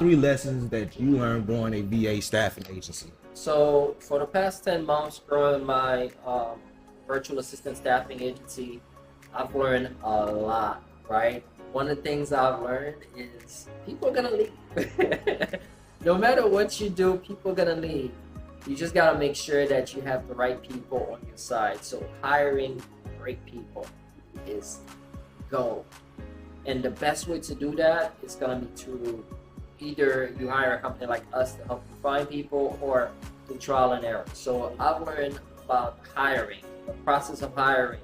3 lessons that you learned growing a VA staffing agency? So for the past 10 months growing my virtual assistant staffing agency, I've learned a lot, right? One of the things I've learned is people are gonna leave. No matter what you do, people are gonna leave. You just gotta make sure that you have the right people on your side. So hiring great people is gold. And the best way to do that is gonna be through either you hire a company like us to help you find people or through trial and error. So I've learned about hiring, the process of hiring,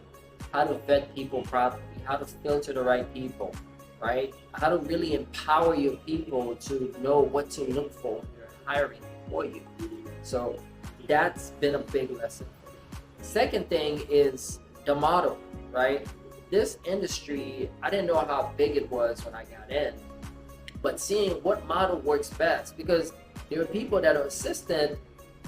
how to vet people properly, how to filter the right people, right? How to really empower your people to know what to look for when you're hiring for you. So that's been a big lesson for me. Second thing is the model, right? This industry, I didn't know how big it was when I got in, but seeing what model works best, because there are people that are assistant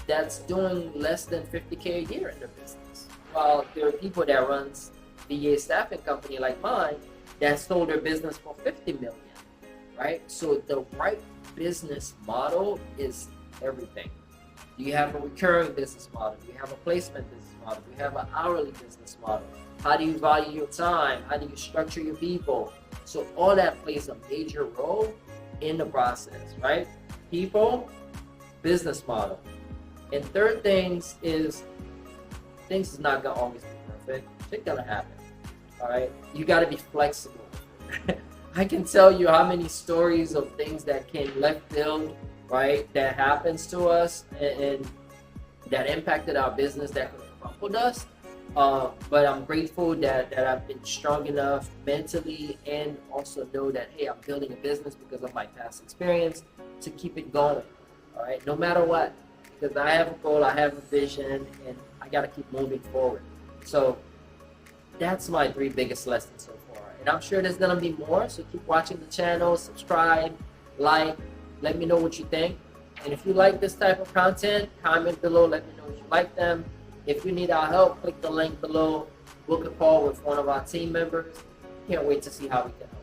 that's doing less than 50K a year in their business. While there are people that runs VA staffing company like mine that sold their business for 50 million, right? So the right business model is everything. Do you have a recurring business model? Do you have a placement business model? Do you have an hourly business model? How do you value your time? How do you structure your people? So all that plays a major role in the process, right? People, business model. And third things is not gonna always be perfect. It's gonna happen. All right, you got to be flexible. I can tell you how many stories of things that came left field, right, that happens to us and that impacted our business, that could have crumpled us. But I'm grateful that I've been strong enough mentally and also know that, hey, I'm building a business because of my past experience to keep it going. All right, no matter what, because I have a goal, I have a vision, and I got to keep moving forward. So that's my 3 biggest lessons so far. And I'm sure there's going to be more. So keep watching the channel, subscribe, like, let me know what you think. And if you like this type of content, comment below, let me know if you like them. If you need our help, click the link below, book a call with one of our team members. Can't wait to see how we can help.